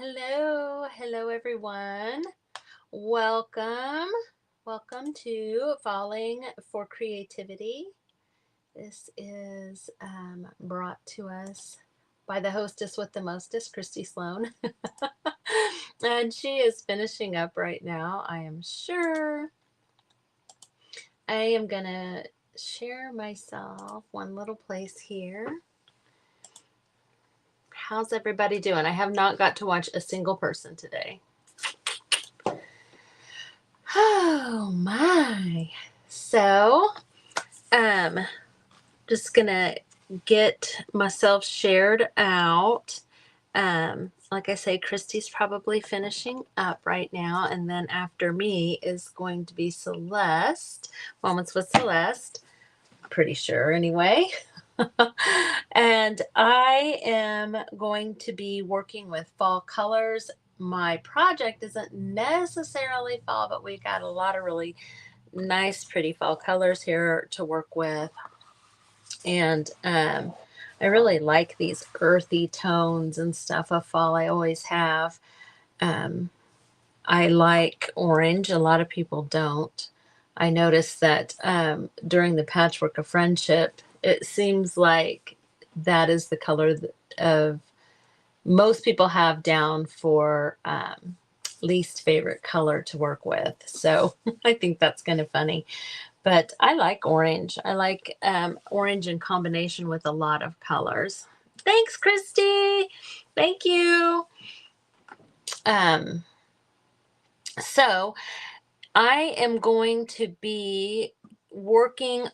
Hello everyone. Welcome. Welcome to Falling for Creativity. This is brought to us by the hostess with the mostest, Christy Sloan. And she is finishing up right now, I am sure. I am going to share myself one little place here. How's everybody doing? I have not got to watch a single person today. Oh my. So, just gonna get myself shared out. Like I say, Christy's probably finishing up right now, and then after me is going to be Celeste. Moments with Celeste. Pretty sure anyway. And I am going to be working with fall colors. My project isn't necessarily fall, but we got a lot of really nice, pretty fall colors here to work with. And I really like these earthy tones and stuff of fall. I always have. I like orange. A lot of people don't. I noticed that during the Patchwork of Friendship, it seems like that is the color of most people have down for least favorite color to work with. So I think that's kind of funny. But I like orange. I like orange in combination with a lot of colors. Thanks, Christy. Thank you. So I am going to be working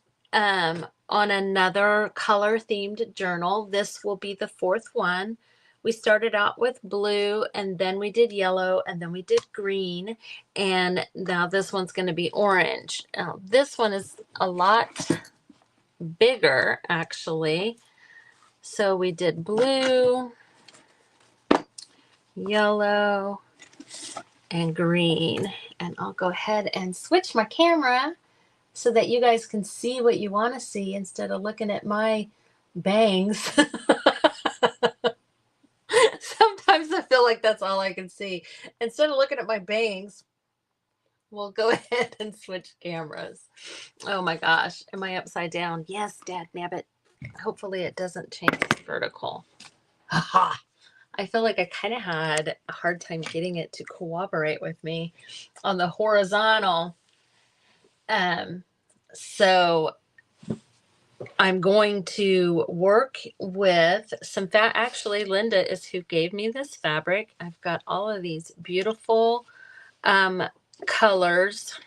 on another color themed journal. This will be the fourth one. We started out with blue, and then we did yellow, and then we did green, and now this one's going to be orange. Now, this one is a lot bigger, actually. So we did blue, yellow, and green. And I'll go ahead and switch my camera so that you guys can see what you want to see instead of looking at my bangs. Sometimes I feel like that's all I can see. Instead of looking at my bangs, we'll go ahead and switch cameras. Oh my gosh, am I upside down? Yes, dad nabbit. Hopefully it doesn't change vertical. Haha. I feel like I kind of had a hard time getting it to cooperate with me on the horizontal. So I'm going to work with some actually, Linda is who gave me this fabric. I've got all of these beautiful colors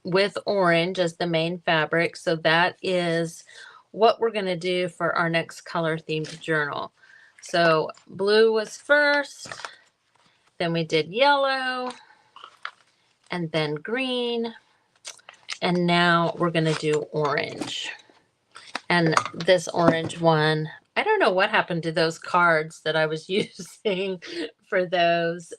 with orange as the main fabric. So that is what we're going to do for our next color themed journal. So blue was first, then we did yellow, and then green, and now we're going to do orange. And this orange one, I don't know what happened to those cards that I was using for those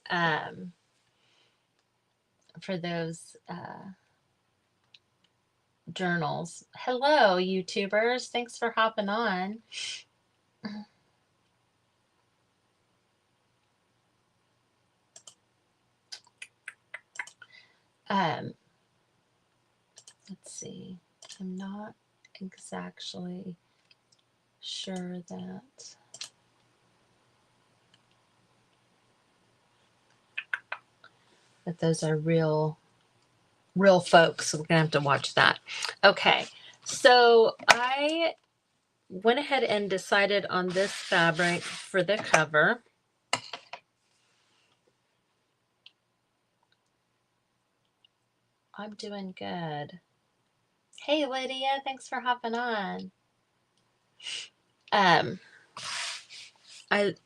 journals. Hello, YouTubers. Thanks for hopping on. Let's see. I'm not exactly sure that those are real folks. So we're gonna have to watch that. Okay, so I went ahead and decided on this fabric for the cover. I'm doing good. Hey Lydia, thanks for hopping on.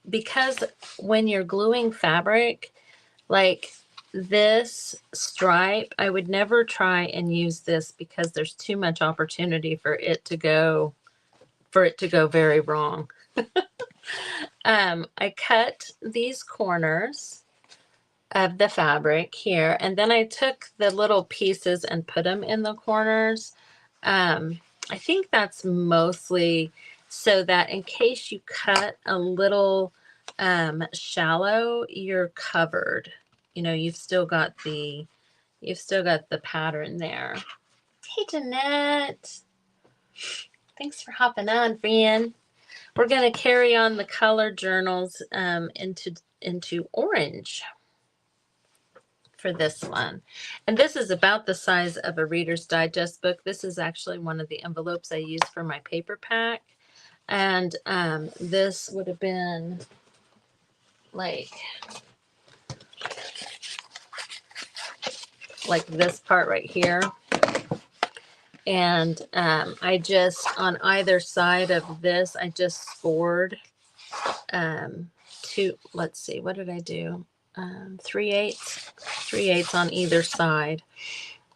Because when you're gluing fabric, like this stripe, I would never try and use this because there's too much opportunity for it to go very wrong. I cut these corners of the fabric here, and then I took the little pieces and put them in the corners. I think that's mostly so that in case you cut a little shallow, you're covered. You know, you've still got the pattern there. Hey, Jeanette. Thanks for hopping on, friend. We're going to carry on the color journals into orange for this one. And this is about the size of a Reader's Digest book. This is actually one of the envelopes I use for my paper pack. And this would have been like this part right here. And I just, on either side of this, I just scored two, let's see, what did I do? 3/8 on either side,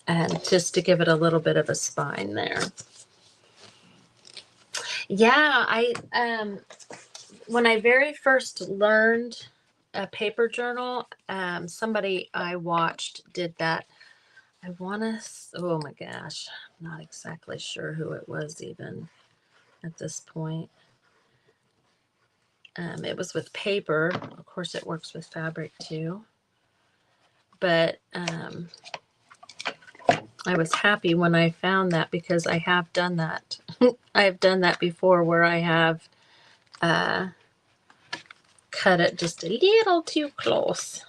and just to give it a little bit of a spine there. Yeah, I when I very first learned a paper journal, somebody I watched did that. I want to, oh my gosh, I'm not exactly sure who it was even at this point. It was with paper. Of course, it works with fabric too. But I was happy when I found that, because I have done that. I have done that before, where I have cut it just a little too close.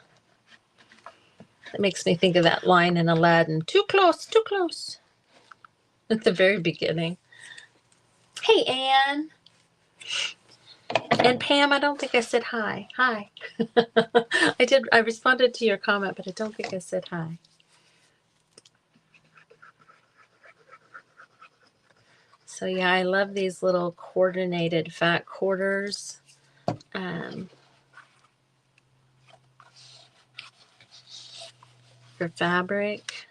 It makes me think of that line in Aladdin, too close, too close, at the very beginning. Hey, Anne. And Pam, I don't think I said hi. Hi. I did. I responded to your comment, but I don't think I said hi. So yeah, I love these little coordinated fat quarters. For fabric.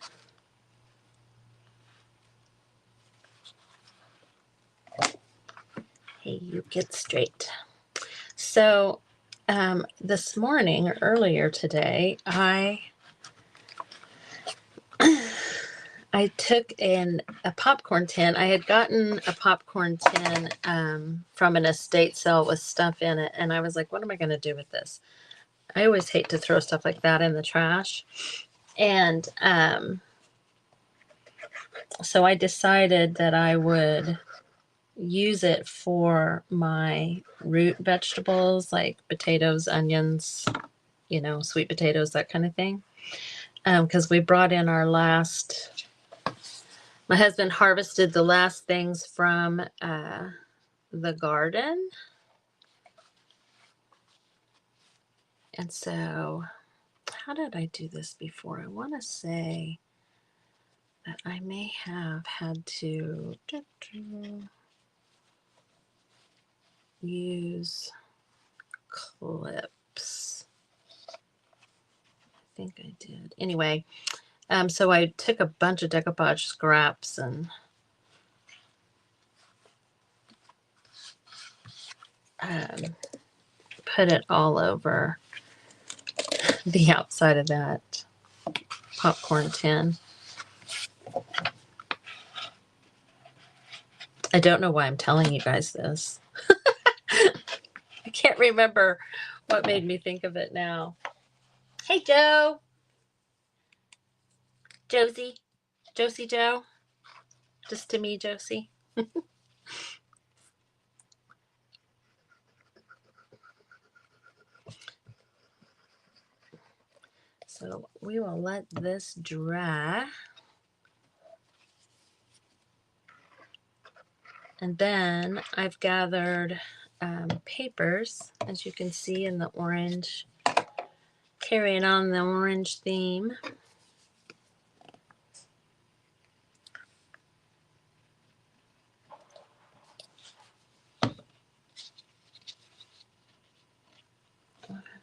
Hey, you get straight. So this morning, or earlier today, I took a popcorn tin. I had gotten a popcorn tin from an estate sale with stuff in it, and I was like, what am I going to do with this? I always hate to throw stuff like that in the trash. And so I decided that I would use it for my root vegetables, like potatoes, onions, you know, sweet potatoes, that kind of thing. Because we brought in our last, my husband harvested the last things from the garden. And so, how did I do this before? I want to say that I may have had to use clips. I think I did. Anyway, so I took a bunch of decoupage scraps and put it all over the outside of that popcorn tin. I don't know why I'm telling you guys this. I can't remember what made me think of it now. Hey, Joe. Josie. Josie Joe. Just to me, Josie. So we will let this dry. And then I've gathered papers, as you can see in the orange, carrying on the orange theme.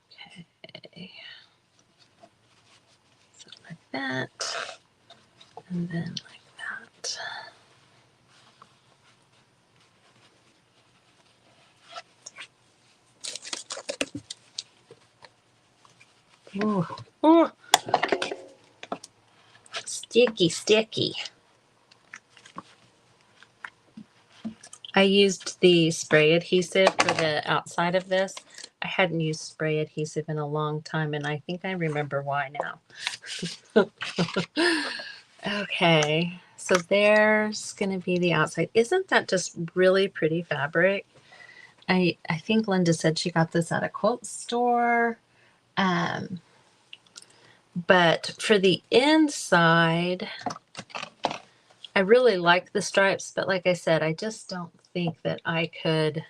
Okay. So like that, and then like that. Ooh, ooh. Sticky, sticky. I used the spray adhesive for the outside of this, I hadn't used spray adhesive in a long time, and I think I remember why now. Okay, so there's going to be the outside. Isn't that just really pretty fabric? I think Linda said she got this at a quilt store. But for the inside, I really like the stripes, but like I said, I just don't think that I could.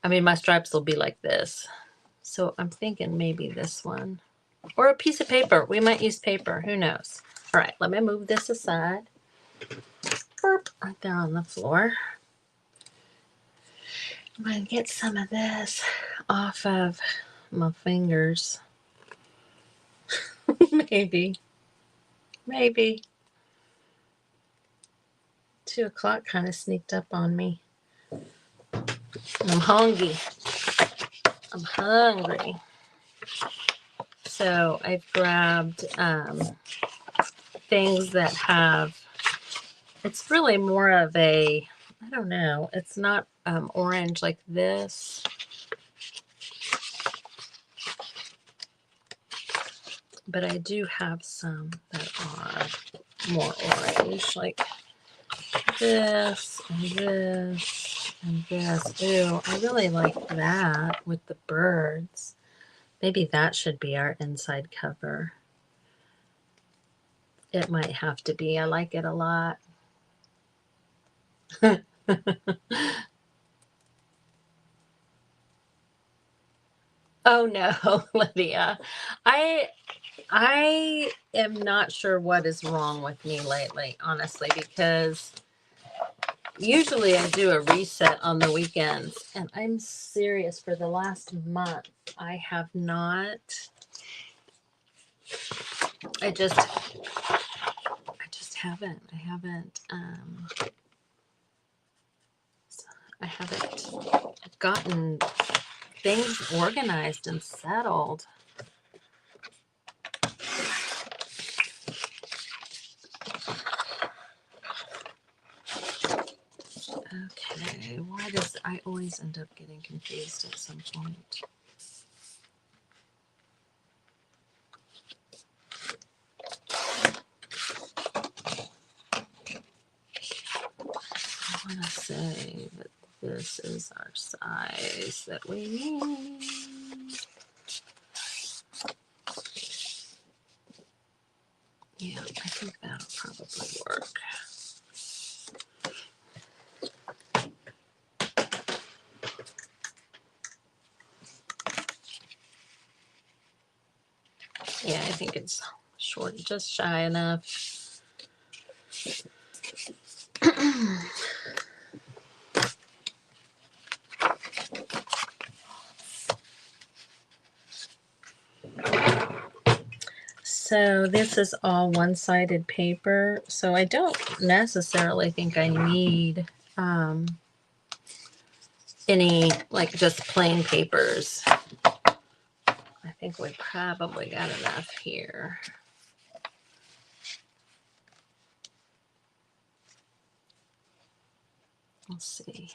I mean, my stripes will be like this. So I'm thinking maybe this one. Or a piece of paper. We might use paper. Who knows? All right, let me move this aside. Burp, right there on the floor. I'm going to get some of this off of my fingers. Maybe. 2 o'clock kind of sneaked up on me. I'm hungry. So I've grabbed things that have, it's really more of a, I don't know, it's not orange like this. But I do have some that are more orange, like this and this and this. Ooh, I really like that with the birds. Maybe that should be our inside cover. It might have to be. I like it a lot. Oh no, Lydia. I am not sure what is wrong with me lately, honestly, because usually I do a reset on the weekends, and I'm serious, for the last month I have not. I just haven't. I haven't gotten things organized and settled. Okay, why does I always end up getting confused at some point? I want to say that this is our size that we need. Yeah, I think that'll probably work. Yeah, I think it's short, just shy enough. So this is all one-sided paper, so I don't necessarily think I need any, like, just plain papers. I think we probably got enough here. Let's see.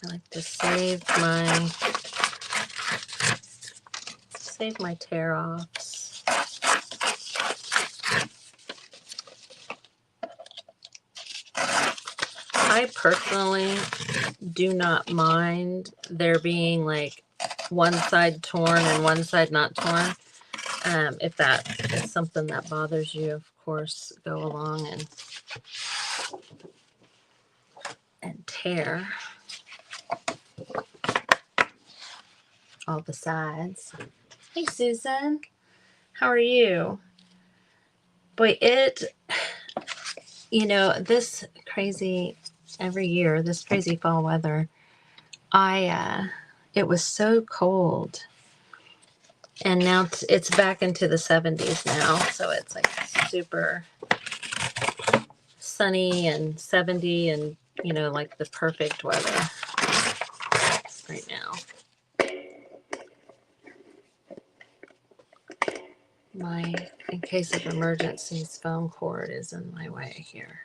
I like to save my tear-offs. I personally do not mind there being like one side torn and one side not torn. If that is something that bothers you, of course, go along and tear all the sides. Hey, Susan. How are you? Boy, this crazy, every year, this crazy fall weather, it was so cold. And now it's back into the 70s now. So it's like super sunny and 70 and, like the perfect weather right now. My, in case of emergencies, phone cord is in my way here.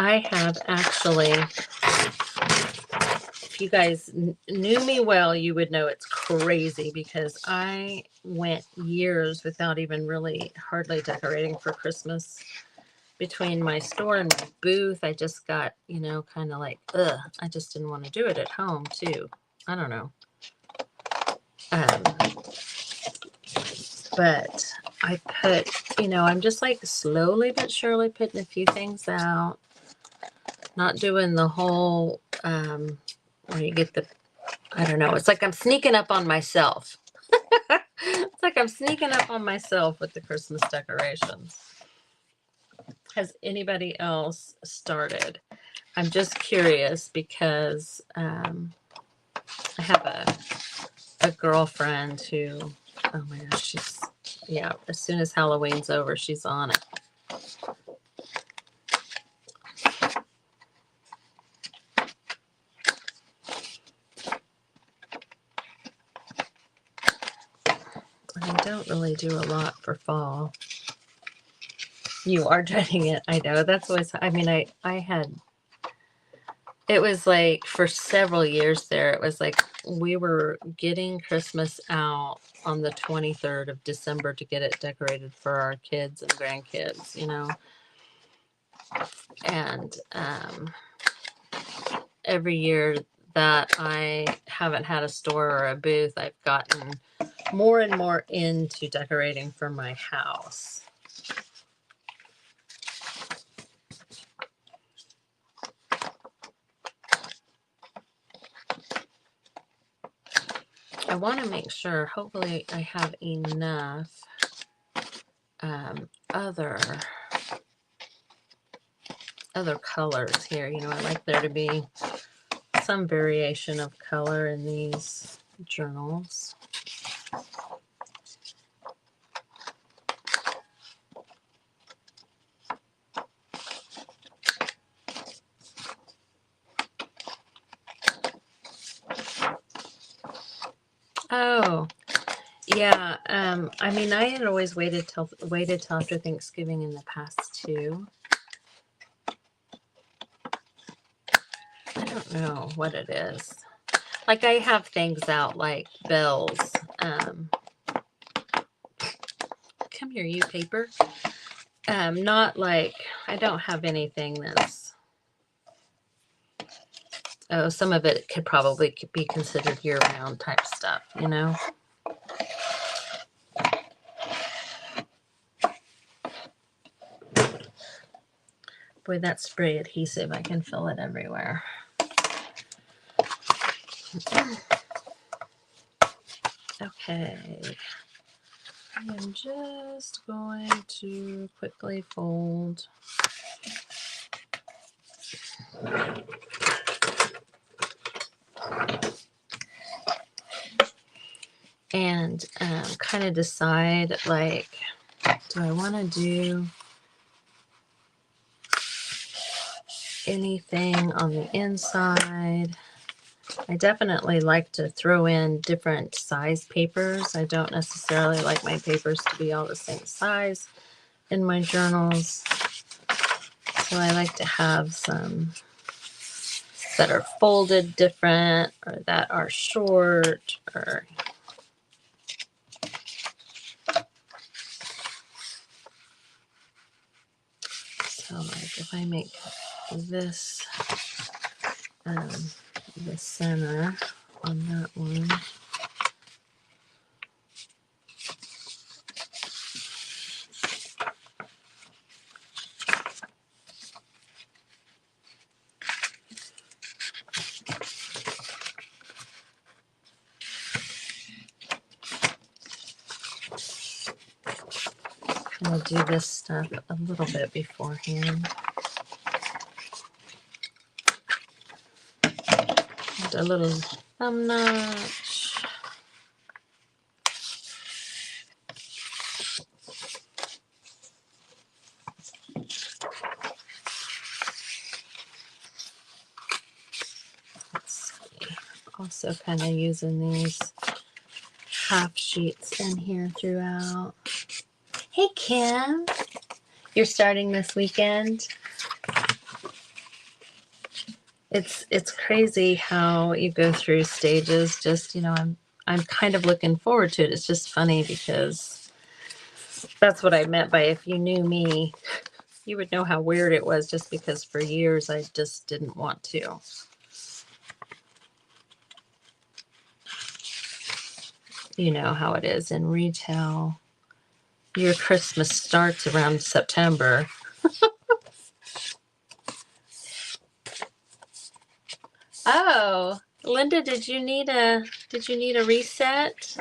I have actually, if you guys knew me well, you would know it's crazy because I went years without even really hardly decorating for Christmas. Between my store and my booth, I just got, you know, kind of like, ugh, I just didn't want to do it at home too. I don't know. But I put, you know, I'm just like slowly but surely putting a few things out. Not doing the whole, where you get the, I don't know. It's like I'm sneaking up on myself. It's like I'm sneaking up on myself with the Christmas decorations. Has anybody else started? I'm just curious because I have a girlfriend who, oh my gosh, she's, yeah, as soon as Halloween's over, she's on it. I don't really do a lot for fall. You are dreading it. I know. That's always, I mean, I had, it was like for several years there, it was like we were getting Christmas out on the 23rd of December to get it decorated for our kids and grandkids, you know. And every year that I haven't had a store or a booth, I've gotten more and more into decorating for my house. I want to make sure, hopefully I have enough other colors here. You know, I like there to be some variation of color in these journals. Oh, yeah. I mean, I had always waited till after Thanksgiving in the past too. I don't know what it is. Like I have things out like Belle's. Come here, you paper. Not like, I don't have anything that's, oh, some of it could probably be considered year-round type stuff, you know. Boy, that spray adhesive, I can feel it everywhere. Okay. I am just going to quickly fold. And kind of decide, like, do I want to do anything on the inside? I definitely like to throw in different size papers. I don't necessarily like my papers to be all the same size in my journals. So I like to have some that are folded different or that are short or so like if I make this the center on that one. I'll do this stuff a little bit beforehand. And a little thumb notch. Let's see. Also kind of using these half sheets in here throughout. Hey Kim, you're starting this weekend? it's crazy how you go through stages. Just, I'm kind of looking forward to it. It's just funny because that's what I meant by, if you knew me, you would know how weird it was, just because for years I just didn't want to. You know how it is in retail. Your Christmas starts around September. Oh, Linda, did you need a reset?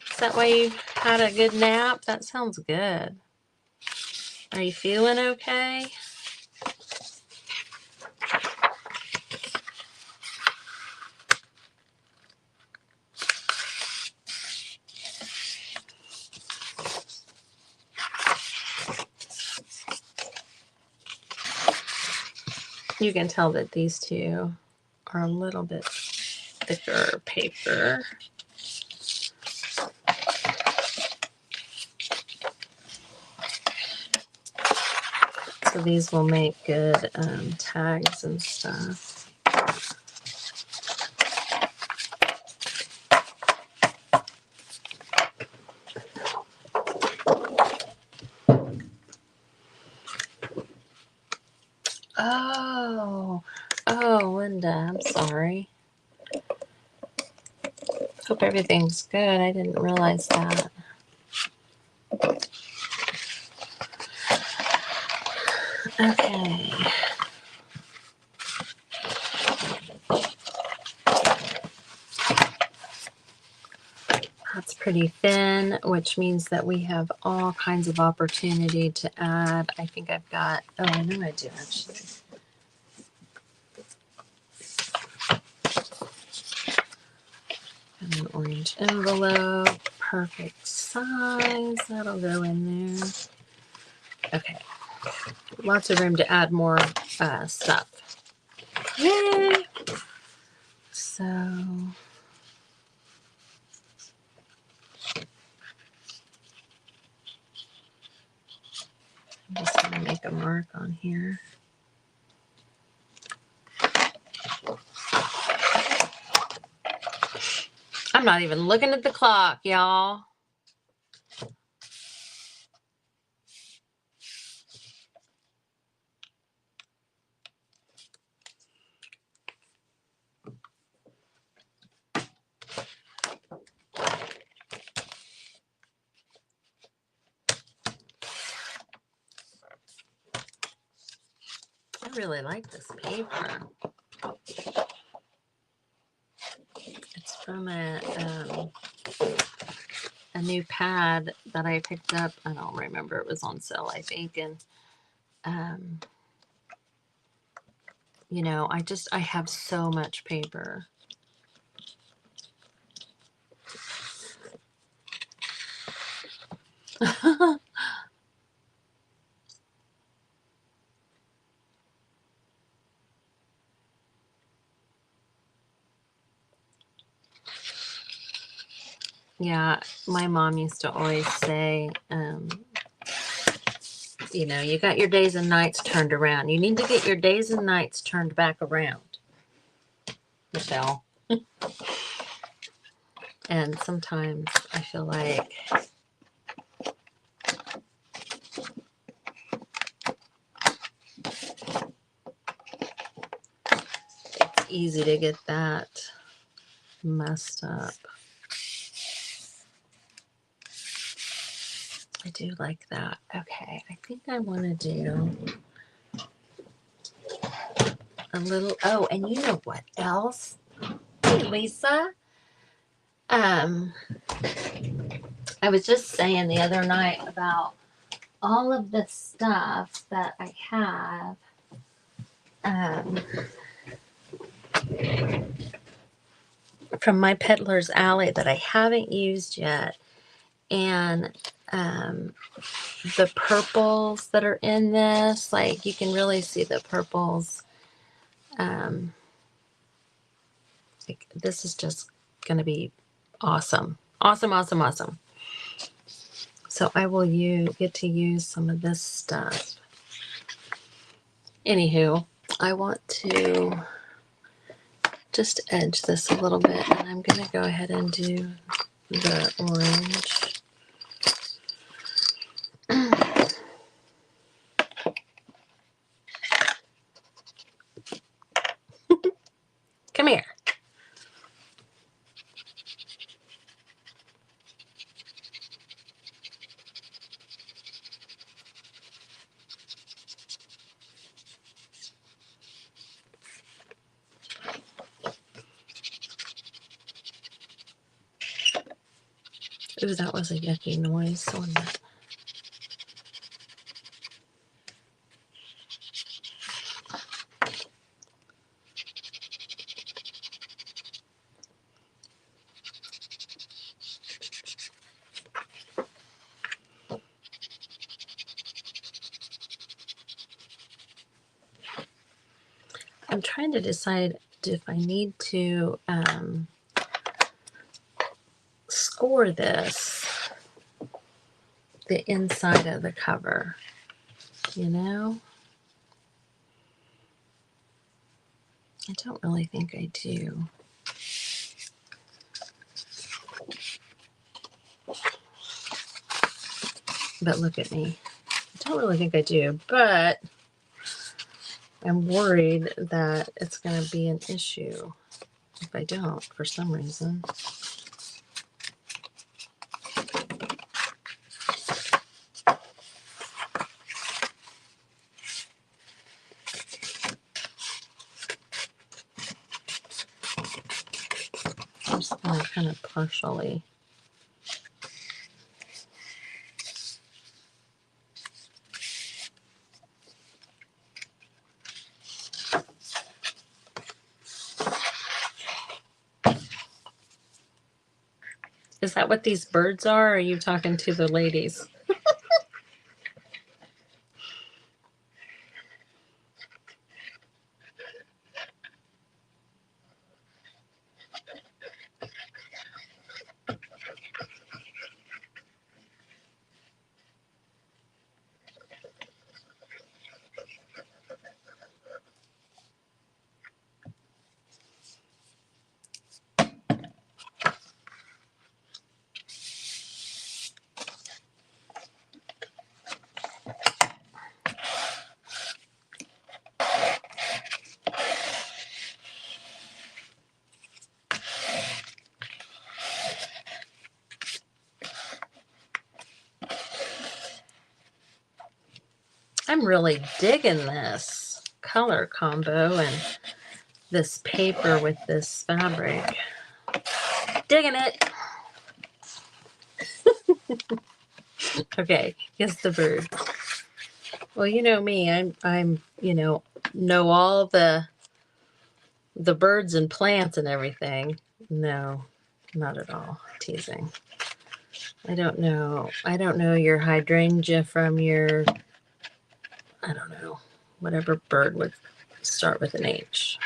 Is that why you had a good nap? That sounds good. Are you feeling okay? You can tell that these two are a little bit thicker paper. So these will make good tags and stuff. Oh, Linda, I'm sorry. Hope everything's good. I didn't realize that. Okay. That's pretty thin, which means that we have all kinds of opportunity to add. I think I've got, oh, I know I do actually. And an orange envelope, perfect size. That'll go in there. Okay. Lots of room to add more stuff. Yay! So I'm just going to make a mark on here. I'm not even looking at the clock, y'all. I really like this paper. It's from a new pad that I picked up. I don't remember. It was on sale, I think. And, I have so much paper. Yeah, my mom used to always say, you got your days and nights turned around. You need to get your days and nights turned back around, Michele. And sometimes I feel like it's easy to get that messed up. I do like that. Okay, I think I want to do a little, oh, and you know what else? Hey, Lisa. I was just saying the other night about all of the stuff that I have. From my Peddler's Alley that I haven't used yet. And the purples that are in this, like you can really see the purples. Like this is just going to be awesome. Awesome, awesome, awesome. So I will get to use some of this stuff. Anywho, I want to just edge this a little bit, and I'm going to go ahead and do the orange. Come here. Ooh, that was a yucky noise, wasn't it? I'm trying to decide if I need to score this, the inside of the cover, you know? I don't really think I do. But look at me. I don't really think I do, but I'm worried that it's going to be an issue if I don't for some reason. I'm just going to kind of partially. Is that what these birds are? Or are you talking to the ladies? I'm really digging this color combo and this paper with this fabric. Digging it. Okay, here's the bird. Well, you know me, I'm know all the birds and plants and everything. No, not at all. Teasing. I don't know your hydrangea from your, I don't know, whatever bird would start with an H.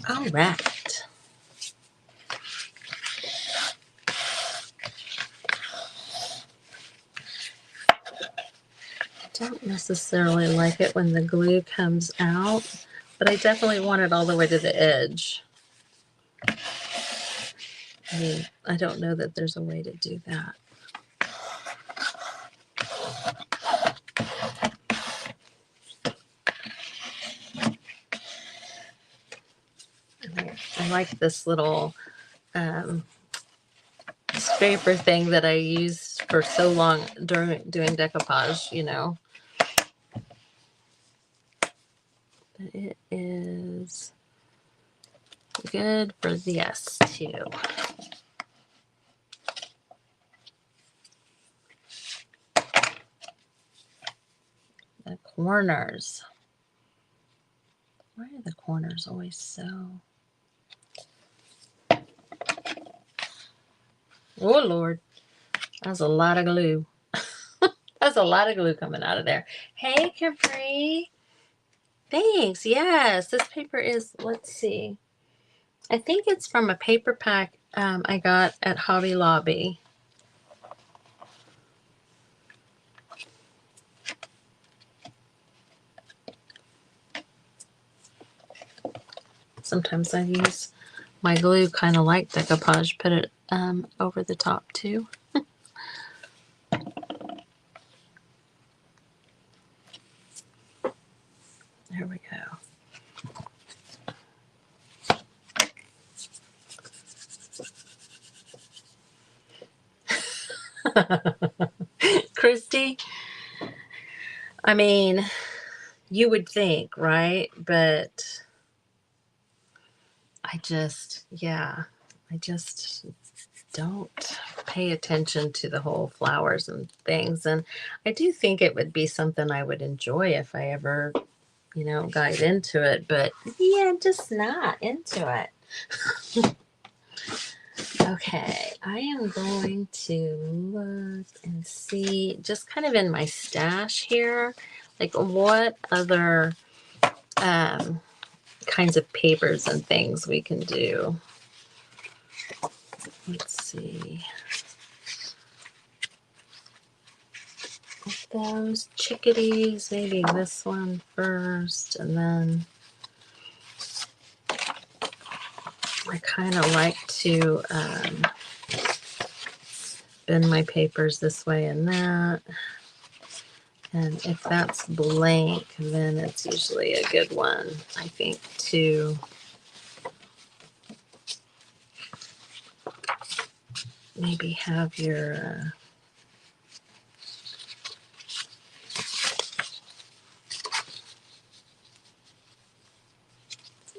All right. I don't necessarily like it when the glue comes out, but I definitely want it all the way to the edge. I mean, I don't know that there's a way to do that. I like this little scraper thing that I used for so long during doing decoupage, you know. But it is good for this too. The corners. Why are the corners always so? Oh Lord, that's a lot of glue. That's a lot of glue coming out of there. Hey, Capri. Thanks. Yes, this paper is, let's see. I think it's from a paper pack I got at Hobby Lobby. Sometimes I use my glue kind of like decoupage, put it over the top too. There we go. Christy, I mean, you would think, right? But I just don't pay attention to the whole flowers and things. And I do think it would be something I would enjoy if I ever, got into it. But yeah, just not into it. Okay, I am going to look and see, just kind of in my stash here, like what other kinds of papers and things we can do. Let's see. Those chickadees, maybe this one first, and then I kind of like to bend my papers this way and that. And if that's blank, then it's usually a good one, I think, to maybe have your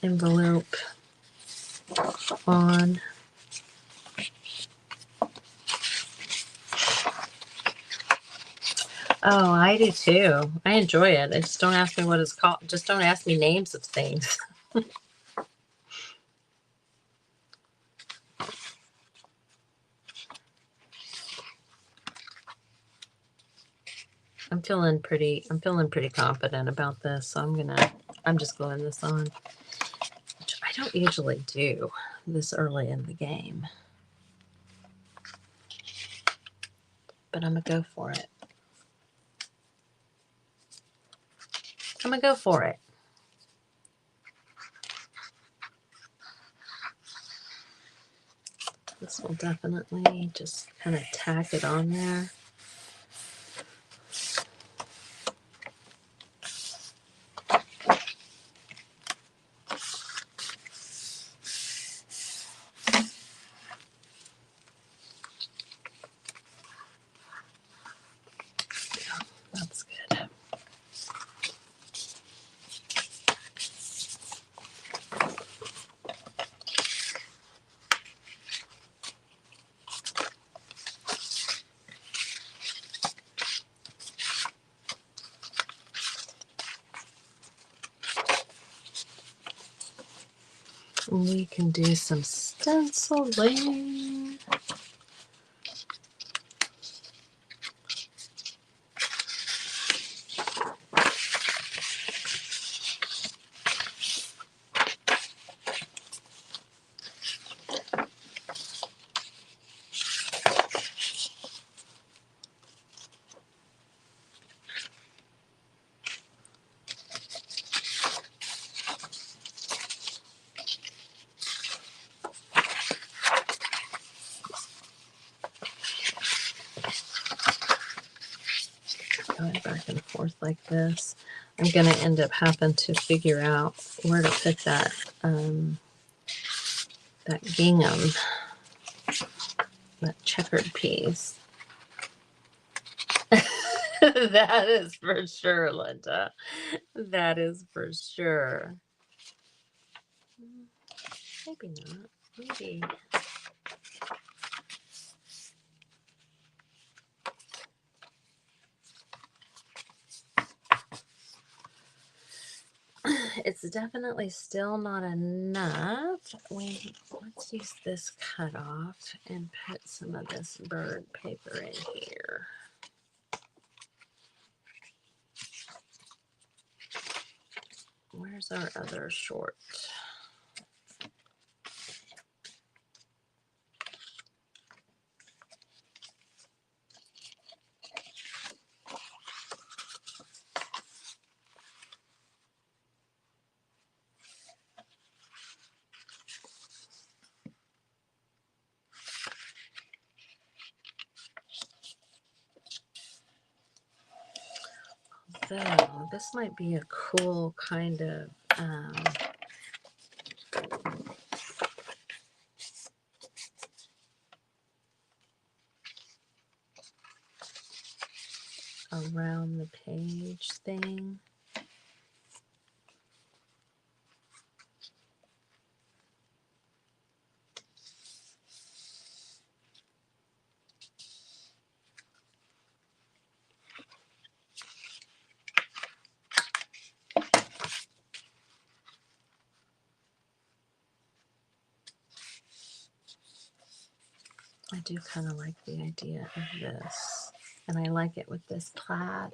envelope on. Oh, I do too. I enjoy it. I just don't ask me what it's called. Just don't ask me names of things. I'm feeling pretty confident about this. So I'm just gluing this on, which I don't usually do this early in the game. But I'm gonna go for it. This will definitely just kind of tack it on there. That's good. We can do some stenciling. Going back and forth like this. I'm going to end up having to figure out where to put that that gingham, that checkered piece. That is for sure, Linda. That is for sure. Maybe not. Maybe. It's definitely still not enough. Let's use this cutoff and put some of this bird paper in here. Where's our other short? So this might be a cool kind of around the page thing. I do kind of like the idea of this, and I like it with this plaid.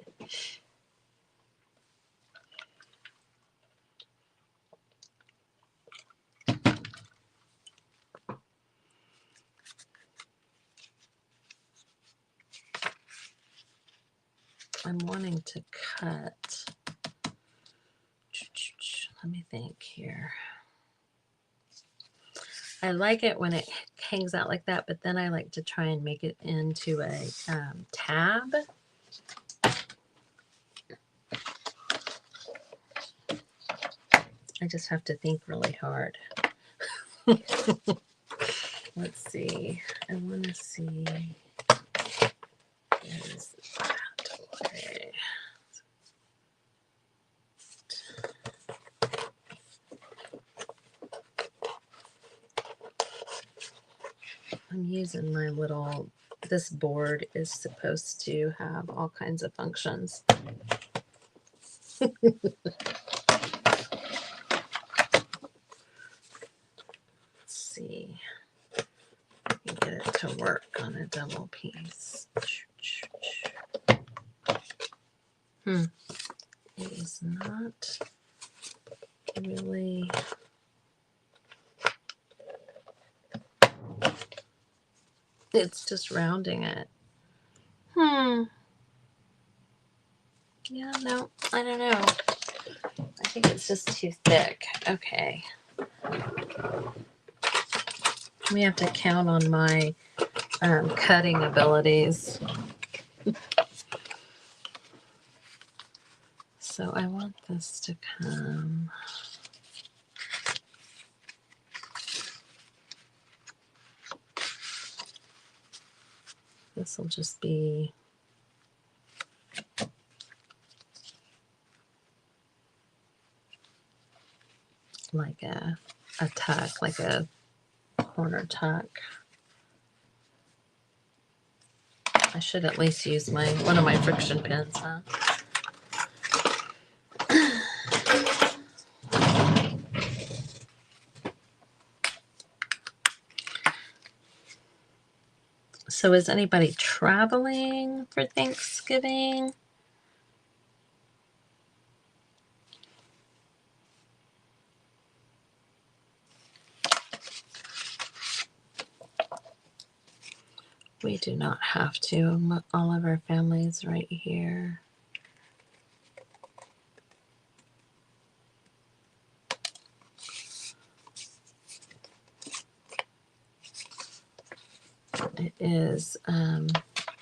I'm wanting to cut, let me think here. I like it when it hangs out like that, but then I like to try and make it into a tab. I just have to think really hard. Let's see. I want to see. Is that way? I'm using my little, this board is supposed to have all kinds of functions. Let's see. Get it to work on a double piece. It is not really. It's just rounding it. Yeah, no, I don't know. I think it's just too thick. Okay. We have to count on my cutting abilities. So I want this to come. This will just be like a tuck, like a corner tuck. I should at least use one of my friction pins, huh? So is anybody traveling for Thanksgiving? We do not have to. All of our families right here. It is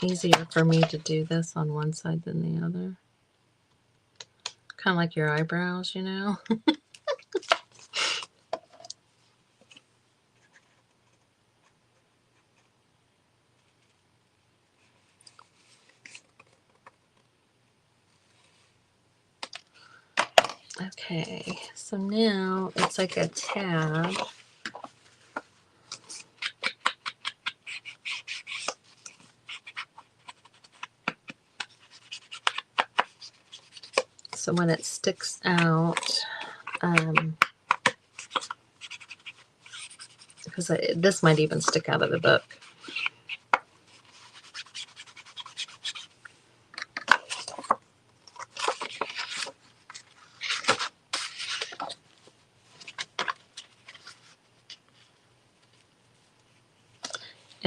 easier for me to do this on one side than the other. Kind of like your eyebrows, you know? Okay, so now it's like a tab. So when it sticks out, because this might even stick out of the book.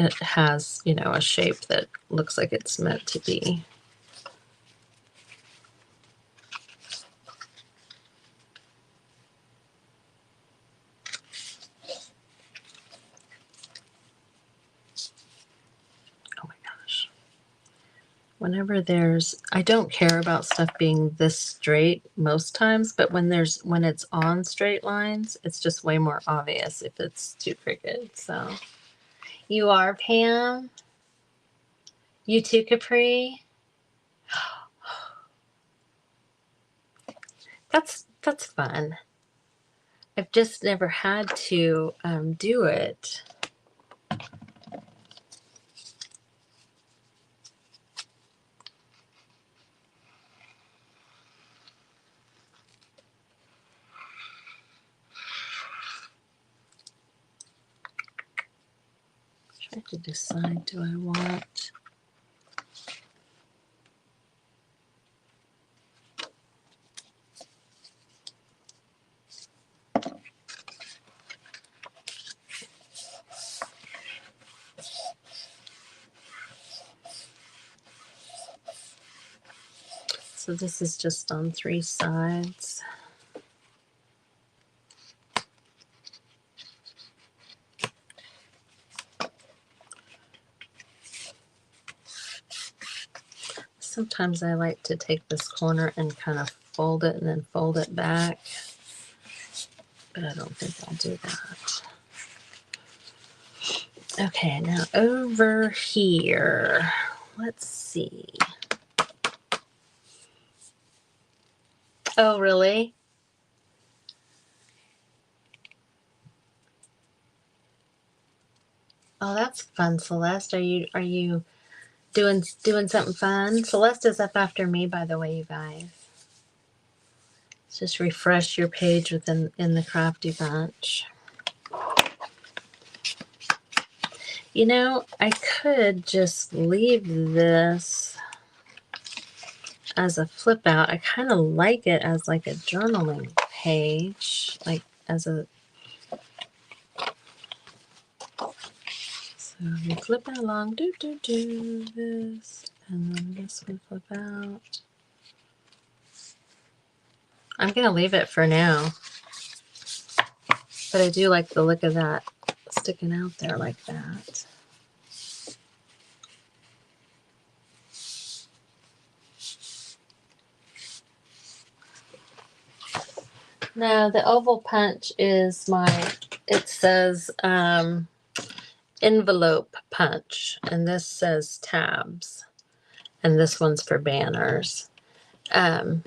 it has, you know, a shape that looks like it's meant to be. Oh my gosh. Whenever I don't care about stuff being this straight most times, but when it's on straight lines, it's just way more obvious if it's too crooked. So you are, Pam? You too, Capri? That's fun. I've just never had to do it. Trying to decide, do I want... So this is just on 3 sides. Sometimes I like to take this corner and kind of fold it and then fold it back, but I don't think I'll do that. Okay, now over here, let's see. Oh, really? Oh, that's fun, Celeste. Are you doing something fun? Celeste is up after me, by the way, you guys. Just refresh your page in the Crafty Bunch. You know, I could just leave this as a flip out. I kind of like it as like a journaling page, like as a... So you flip it along, do this, and then this one flip out. I'm gonna leave it for now, but I do like the look of that sticking out there like that. Now the oval punch is it says envelope punch, and this says tabs, and this one's for banners. And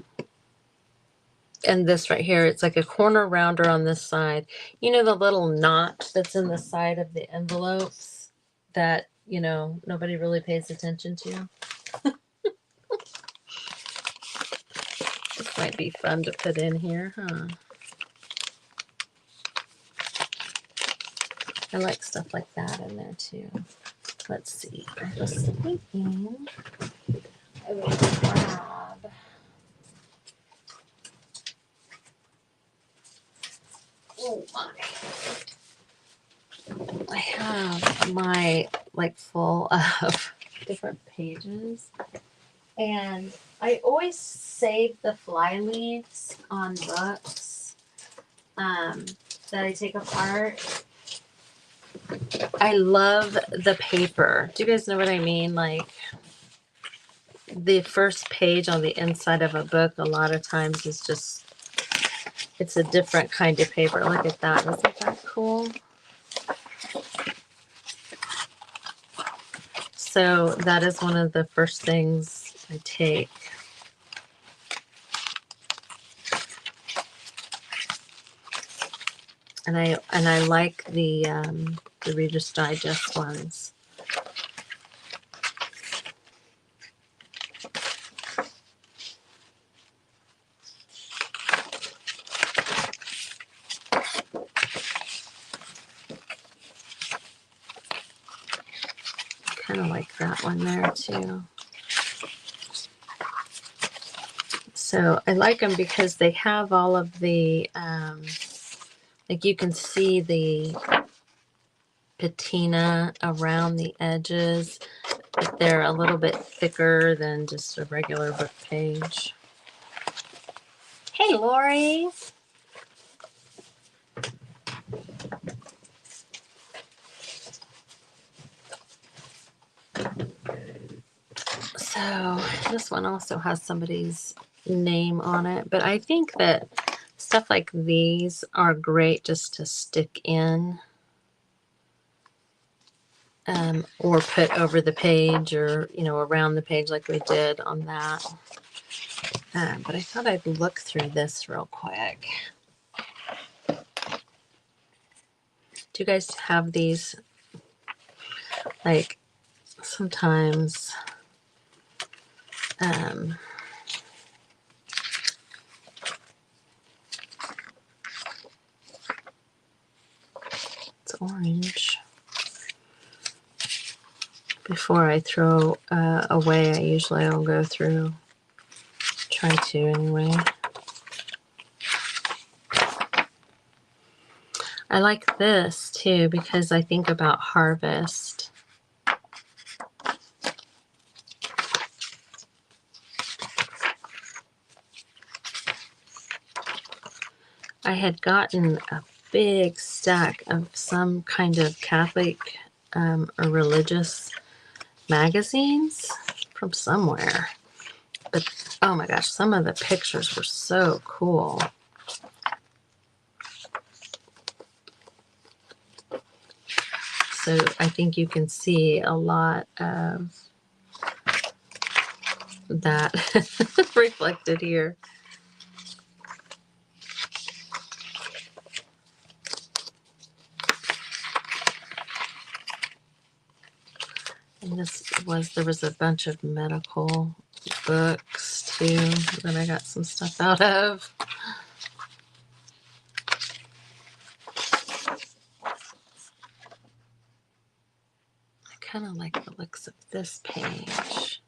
this right here, it's like a corner rounder on this side. You know the little knot that's in the side of the envelopes that, you know, nobody really pays attention to? This might be fun to put in here, huh? I like stuff like that in there too. Let's see. I was thinking I would grab... Oh my. I have my like full of different pages, and I always save the fly leaves on books that I take apart. I love the paper. Do you guys know what I mean? Like the first page on the inside of a book a lot of times is just, it's a different kind of paper. Look at that. Isn't that cool? So that is one of the first things I take. And I like the Reader's Digest ones. Kind of like that one there too. So I like them because they have all of the like you can see the patina around the edges, but they're a little bit thicker than just a regular book page. Hey, Lori. So this one also has somebody's name on it, but I think that stuff like these are great just to stick in or put over the page, or, you know, around the page like we did on that. But I thought I'd look through this real quick. Do you guys have these? Like, sometimes it's orange. Before I throw away, I'll go through, try to anyway. I like this too because I think about harvest. I had gotten a big stack of some kind of Catholic or religious magazines from somewhere. But oh my gosh, some of the pictures were so cool. So I think you can see a lot of that reflected here. And there was a bunch of medical books too that I got some stuff out of. I kind of like the looks of this page.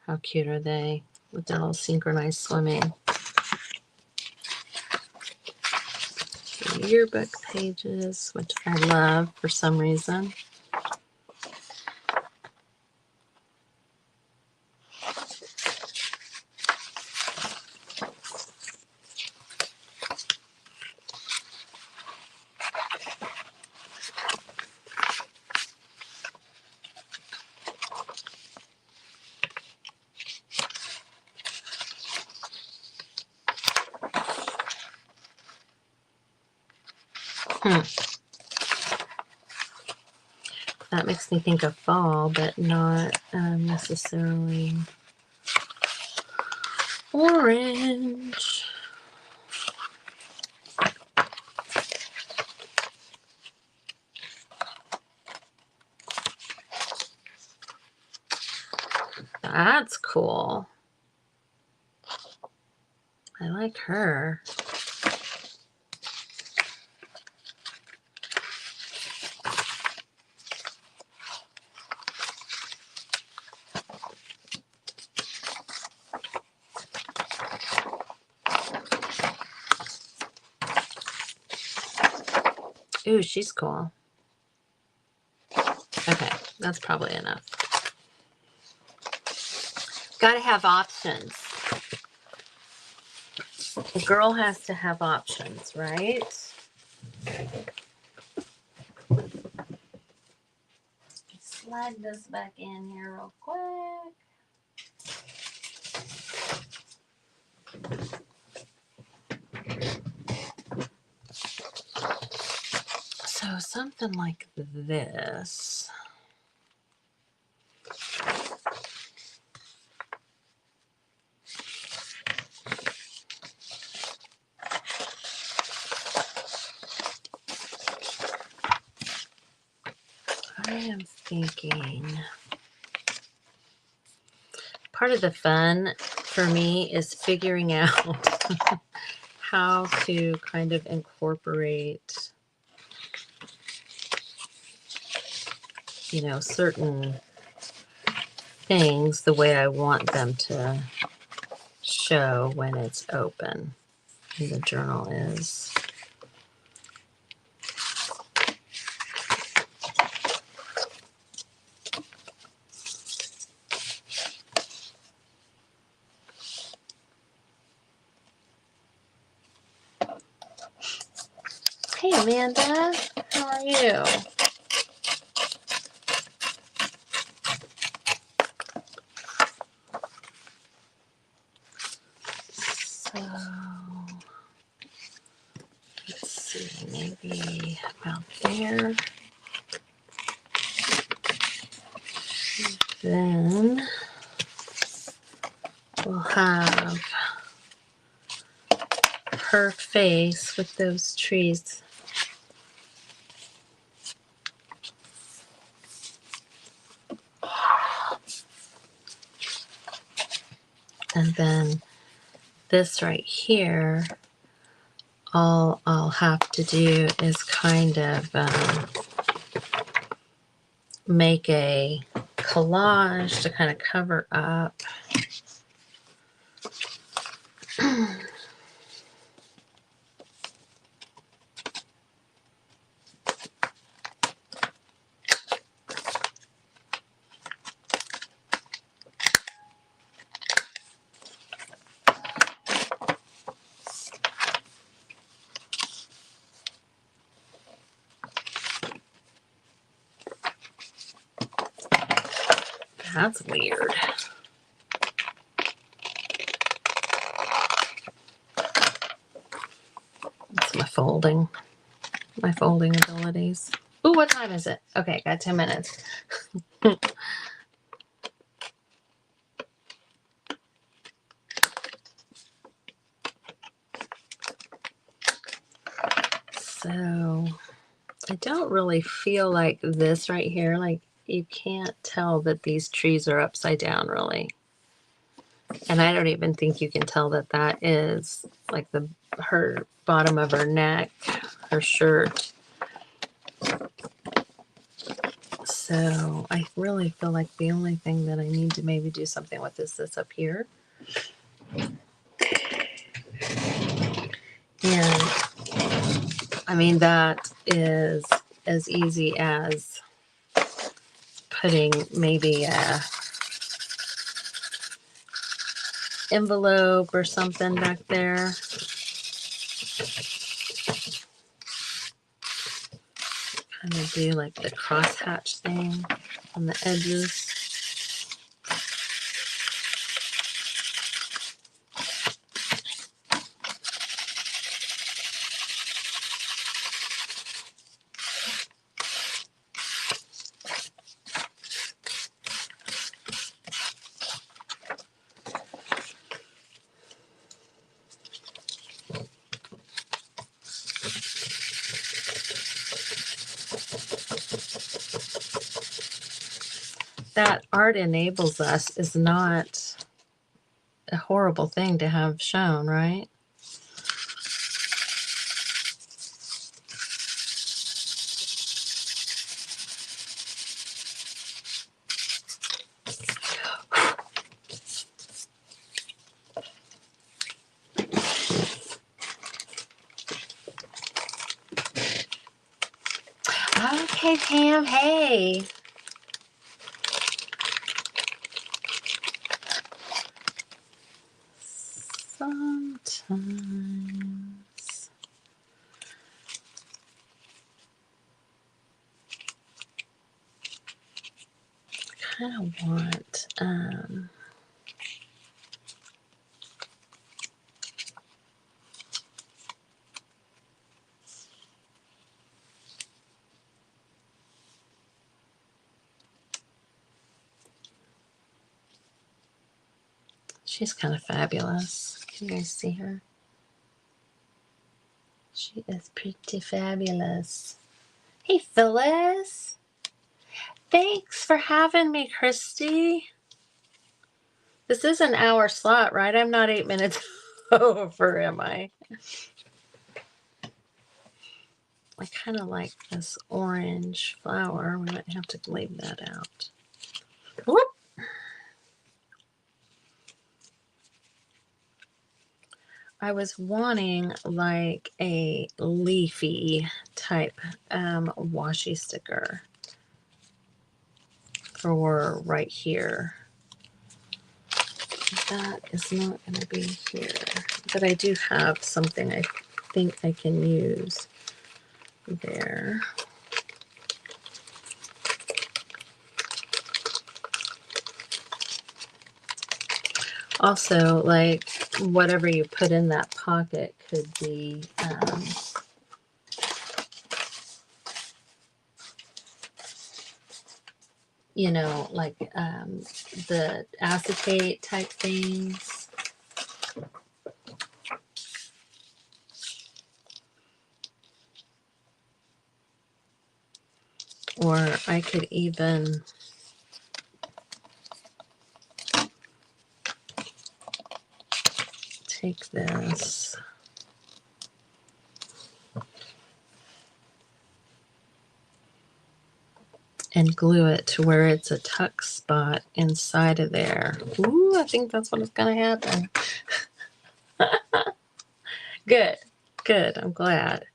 How cute are they with their little synchronized swimming? The yearbook pages, which I love for some reason. That makes me think of fall, but not necessarily orange. That's cool. I like her. Ooh, she's cool. Okay, that's probably enough. Gotta have options. A girl has to have options, right? Slide this back in here real quick. So something like this. I am thinking part of the fun for me is figuring out how to kind of incorporate, you know, certain things the way I want them to show when it's open. And the journal is. Hey Amanda, how are you? So let's see, maybe about there. Then we'll have her face with those trees. And then this right here, all I'll have to do is kind of make a collage to kind of cover up. That's weird. That's my folding abilities. Ooh, what time is it? Okay, got 10 minutes. So I don't really feel like this right here, like you can't tell that these trees are upside down really. And I don't even think you can tell that that is like her bottom of her neck, her shirt. So I really feel like the only thing that I need to maybe do something with is this up here. And I mean, that is as easy as putting maybe a envelope or something back there. Kind of do like the crosshatch thing on the edges. That art enables us is not a horrible thing to have shown, right? Okay, Pam, hey. Sometimes I kind of want, she's kind of fabulous. Can you guys see her? She is pretty fabulous. Hey, Phyllis. Thanks for having me, Christy. This is an hour slot, right? I'm not 8 minutes over, am I? I kind of like this orange flower. We might have to leave that out. Whoop. I was wanting like a leafy type washi sticker for right here. That is not going to be here, but I do have something I think I can use there. Also, like, whatever you put in that pocket could be you know, like the acetate type things. Or I could even take this and glue it to where it's a tuck spot inside of there. Ooh, I think that's what is going to happen. Good, good, I'm glad.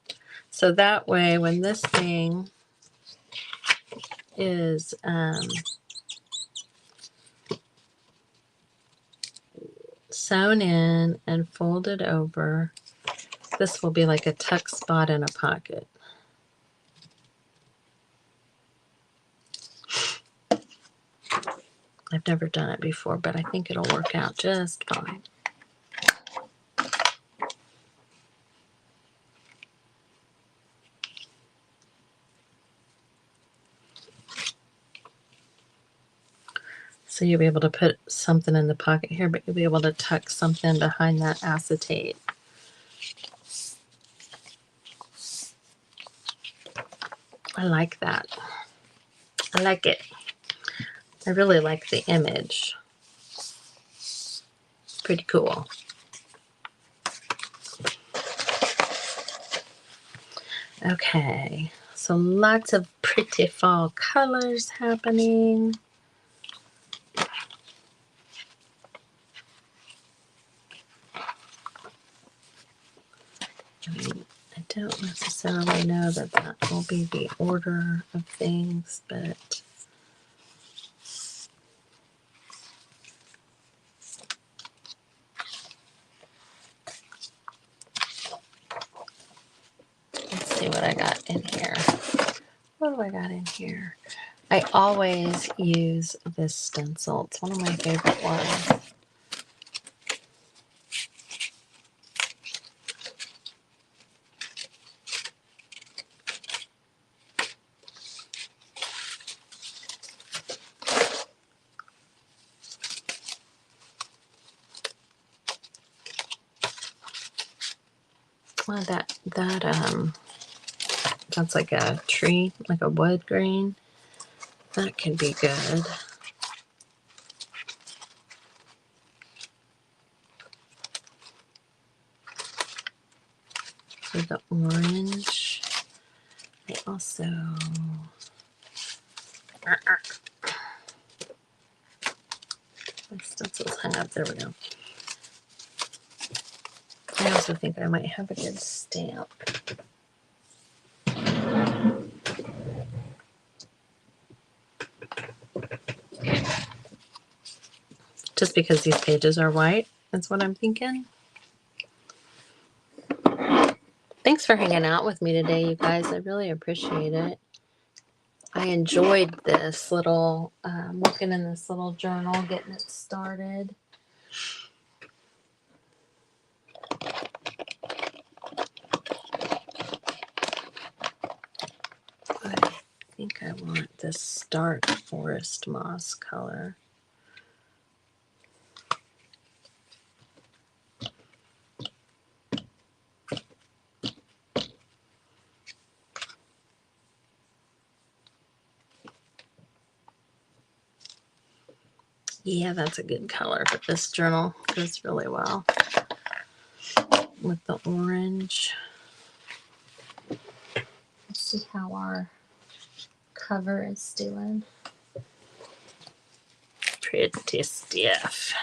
So that way, when this thing is sewn in and folded over, this will be like a tuck spot in a pocket. I've never done it before, but I think it'll work out just fine. So you'll be able to put something in the pocket here, but you'll be able to tuck something behind that acetate. I like that. I like it. I really like the image. Pretty cool. Okay, so lots of pretty fall colors happening. I don't necessarily know that that will be the order of things, but let's see what I got in here. What do I got in here? I always use this stencil. It's one of my favorite ones. Well, that's like a tree, like a wood grain. That can be good. For the orange, I also my stencil's hung up. There we go. I also think I might have a good stamp. Just because these pages are white, that's what I'm thinking. Thanks for hanging out with me today, you guys. I really appreciate it. I enjoyed this little, looking in this little journal, getting it started. I think I want this stark forest moss color. Yeah, that's a good color for this journal. Goes really well with the orange. Let's see how our cover is doing. Pretty stiff.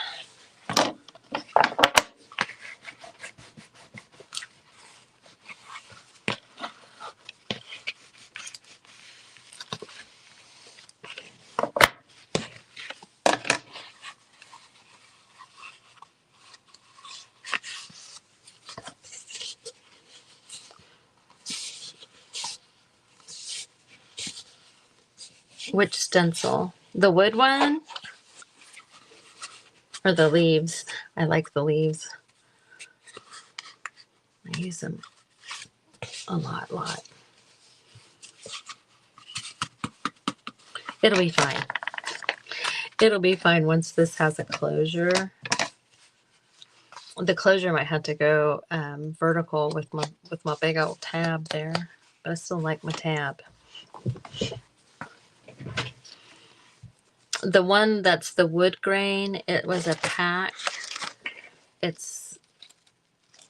Which stencil? The wood one? Or the leaves? I like the leaves. I use them a lot. It'll be fine. It'll be fine once this has a closure. The closure might have to go vertical with my big old tab there, but I still like my tab. The one that's the wood grain, it was a pack. It's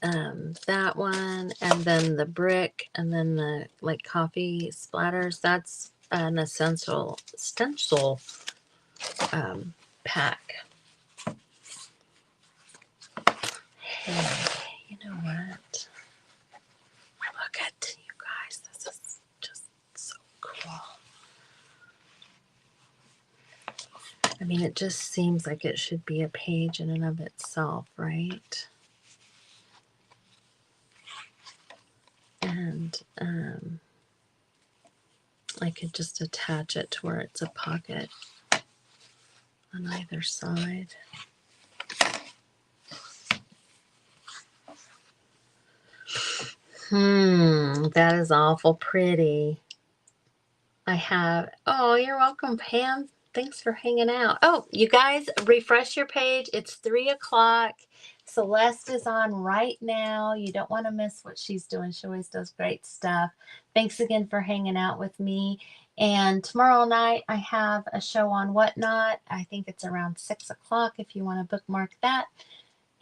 that one, and then the brick, and then the like coffee splatters. That's an essential stencil pack. Hey, you know what? Look at you guys. This is just so cool. I mean, it just seems like it should be a page in and of itself, right? And I could just attach it to where it's a pocket on either side. That is awful pretty. I have, oh, you're welcome, Pam. Thanks for hanging out. Oh, you guys, refresh your page. It's 3 o'clock. Celeste is on right now. You don't want to miss what she's doing. She always does great stuff. Thanks again for hanging out with me. And tomorrow night, I have a show on Whatnot. I think it's around 6 o'clock if you want to bookmark that.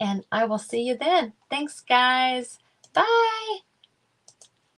And I will see you then. Thanks, guys. Bye.